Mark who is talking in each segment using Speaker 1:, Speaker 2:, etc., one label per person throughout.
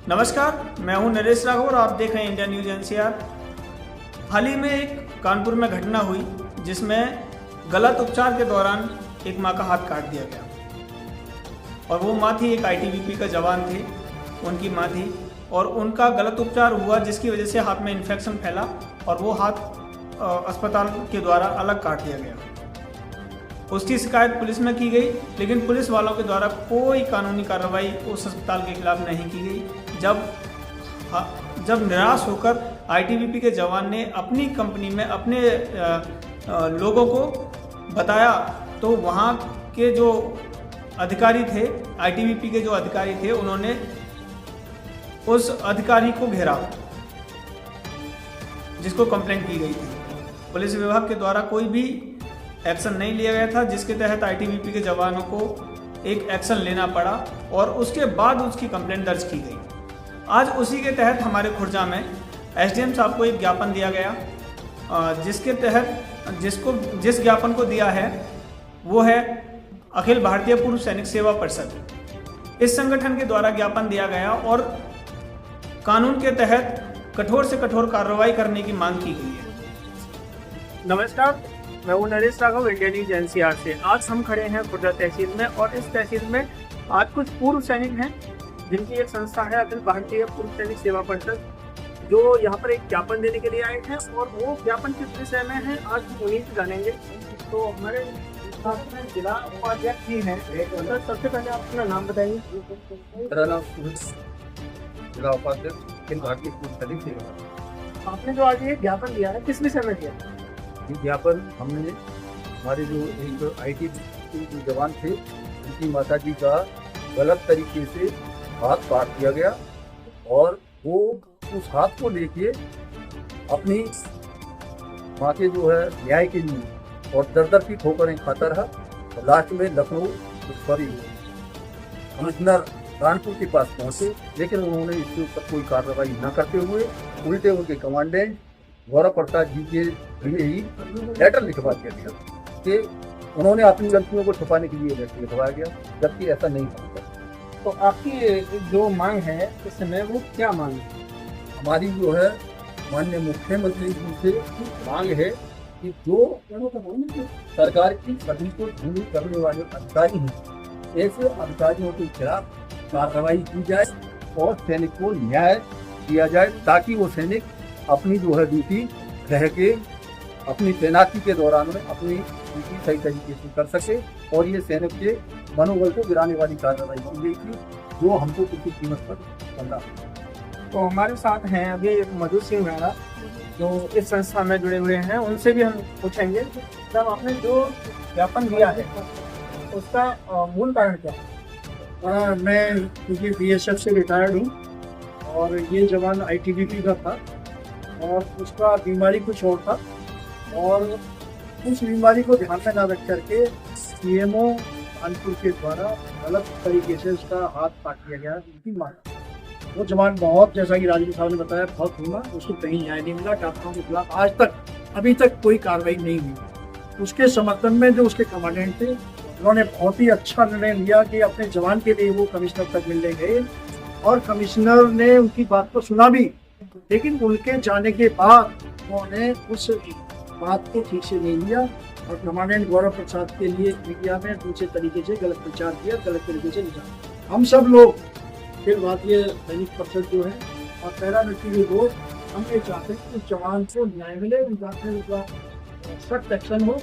Speaker 1: नमस्कार, मैं हूं नरेश राघव और आप देख रहे हैं इंडिया न्यूज एनसीआर। हाल ही में एक कानपुर में घटना हुई जिसमें गलत उपचार के दौरान एक मां का हाथ काट दिया गया और वो मां थी, एक आईटीबीपी का जवान थे, उनकी मां थी और उनका गलत उपचार हुआ जिसकी वजह से हाथ में इन्फेक्शन फैला और वो हाथ अस्पताल के द्वारा अलग काट दिया गया। उसकी शिकायत पुलिस में की गई, लेकिन पुलिस वालों के द्वारा कोई कानूनी कार्रवाई उस अस्पताल के खिलाफ नहीं की गई। जब निराश होकर आईटीबीपी के जवान ने अपनी कंपनी में अपने लोगों को बताया तो वहाँ के जो अधिकारी थे, आईटीबीपी के जो अधिकारी थे, उन्होंने उस अधिकारी को घेरा जिसको कंप्लेंट की गई थी। पुलिस विभाग के द्वारा कोई भी एक्शन नहीं लिया गया था, जिसके तहत आईटीबीपी के जवानों को एक एक्शन लेना पड़ा और उसके बाद उसकी कंप्लेंट दर्ज की गई। आज उसी के तहत हमारे खुर्जा में एसडीएम साहब को एक ज्ञापन दिया गया, जिसके तहत जिस ज्ञापन को दिया है वो है अखिल भारतीय पूर्व सैनिक सेवा परिषद। इस संगठन के द्वारा ज्ञापन दिया गया और कानून के तहत कठोर से कठोर कार्रवाई करने की मांग की गई है।
Speaker 2: नमस्कार, मैं हूं Naresh Raghav, India news NCR से। आज हम खड़े हैं खुर्जा तहसील में और इस तहसील में आज कुछ पूर्व सैनिक हैं जिनकी एक संस्था है अखिल भारतीय पूर्व सैनिक सेवा परिषद, जो यहाँ पर एक ज्ञापन देने के लिए आए हैं और वो ज्ञापन किस विषय में है आज हम उन्हीं से जानेंगे। तो हमारे साथ में जिला उपाध्यक्ष जी हैं। सर, सबसे पहले आप अपना नाम बताइए।
Speaker 3: मेरा नाम जिला उपाध्यक्ष अखिल भारतीय पूर्व सैनिक सेवा।
Speaker 2: आपने जो आज ये ज्ञापन दिया है किस विषय में दिया?
Speaker 3: ज्ञापन हमने हमारे जो एक आईटीबीपी जवान थे, उनकी माता जी का गलत तरीके से हाथ काट दिया गया और वो उस हाथ को लेके अपनी माँ के जो है न्याय के लिए और दर की ठोकरें खाता रहा और लास्ट में लखनऊ सॉरी कमिश्नर कानपुर के पास पहुंचे, लेकिन उन्होंने इसके ऊपर कोई कार्रवाई न करते हुए उल्टे उनके कमांडेंट गौरव प्रसाद जी के लिए ही लेटर लिखवा दिया कि उन्होंने अपनी गलतियों को छुपाने के लिए लेटर लिखवाया गया, जबकि ऐसा नहीं होता।
Speaker 2: तो आपकी जो मांग है इस समय वो क्या मांग है?
Speaker 3: हमारी जो है माननीय मुख्यमंत्री जी से मांग है कि जो सरकार की सभी को ढूंढ करने वाले अधिकारी हैं, ऐसे अधिकारियों के खिलाफ कार्रवाई की जाए और सैनिक को न्याय दिया जाए, ताकि वो सैनिक अपनी जो है ड्यूटी रह के अपनी तैनाती के दौरान में अपनी ड्यूटी सही तरीके से कर सके। और ये सैनिक के मनोबल को गिराने वाली कार्रवाई की गई थी जो हमको किसी कीमत पर करना।
Speaker 2: तो हमारे साथ हैं अभी मधु सिंह राणा जो इस संस्था में जुड़े हुए हैं, उनसे भी हम पूछेंगे जब आपने जो ज्ञापन दिया है उसका मूल कारण क्या है?
Speaker 4: मैं क्योंकि बीएसएफ से रिटायर्ड हूँ और ये जवान आईटीबीपी का था और उसका बीमारी कुछ और था और उस बीमारी को ध्यान में ना रख करके सीएमओ कानपुर के द्वारा गलत तरीके से उसका हाथ काट दिया गया। उनकी मांग, वो जवान बहुत, जैसा कि राजीव साहब ने बताया, बहुत घूमा, उसको कहीं न्याय नहीं मिला। डॉक्टरों के खिलाफ आज तक अभी तक कोई कार्रवाई नहीं हुई। उसके समर्थन में जो उसके कमांडेंट थे उन्होंने बहुत ही अच्छा निर्णय लिया कि अपने जवान के लिए वो कमिश्नर तक मिलने गए और कमिश्नर ने उनकी बात को सुना भी, लेकिन उनके जाने के बाद उन्होंने उस बात को ठीक से नहीं लिया और कमांडेंट गौरव प्रसाद के लिए मीडिया में दूसरे तरीके से गलत प्रचार किया, गलत तरीके से लिखा। हम सब लोग फिर भारतीय सैनिक परिषद जो है और पैरामिलिट्री लोग, हम ये चाहते हैं कि जवान को न्याय मिले, उनका सख्त एक्शन हो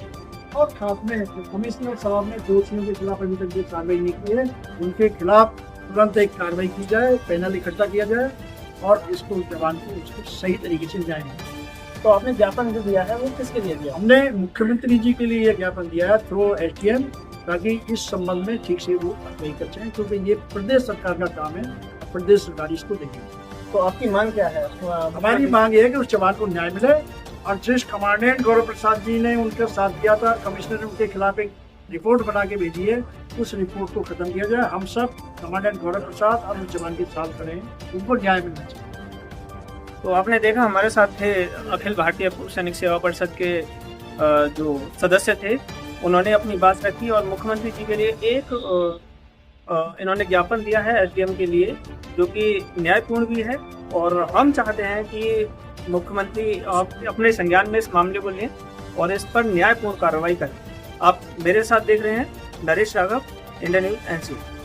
Speaker 4: और साथ में कमिश्नर साहब ने दोषियों के खिलाफ अभी तक जो कार्रवाई नहीं की है उनके खिलाफ तुरंत एक कार्रवाई की जाए, पैनल इकट्ठा किया जाए और इसको जवान को उसको सही तरीके से न्याय मिले।
Speaker 2: तो आपने ज्ञापन जो दिया है वो किसके लिए दिया?
Speaker 4: हमने मुख्यमंत्री जी के लिए यह ज्ञापन दिया है थ्रू एसडीएम, ताकि इस संबंध में ठीक से वो कार्रवाई कर सकें, क्योंकि ये प्रदेश सरकार का काम है, प्रदेश सरकार इसको देखेगी।
Speaker 2: तो आपकी मांग क्या है?
Speaker 4: हमारी मांग ये है कि उस जवान को न्याय मिले और जिस कमांडेंट गौरव प्रसाद जी ने उनका साथ दिया था, कमिश्नर ने उनके खिलाफ एक रिपोर्ट बना के भेजी है, उस रिपोर्ट को खत्म किया जाए। हम सब कमांडेंट गौरव प्रसाद और उस जवान के साथ खड़े हैं, उनको न्याय मिलना चाहिए।
Speaker 2: तो आपने देखा हमारे साथ थे अखिल भारतीय पूर्व सैनिक सेवा परिषद के जो सदस्य थे उन्होंने अपनी बात रखी और मुख्यमंत्री जी के लिए एक इन्होंने ज्ञापन दिया है एसडीएम के लिए, जो कि न्यायपूर्ण भी है। और हम चाहते हैं कि मुख्यमंत्री अपने संज्ञान में इस मामले को लें और इस पर न्यायपूर्ण कार्रवाई करें। आप मेरे साथ देख रहे हैं Naresh Raghav, India news NC।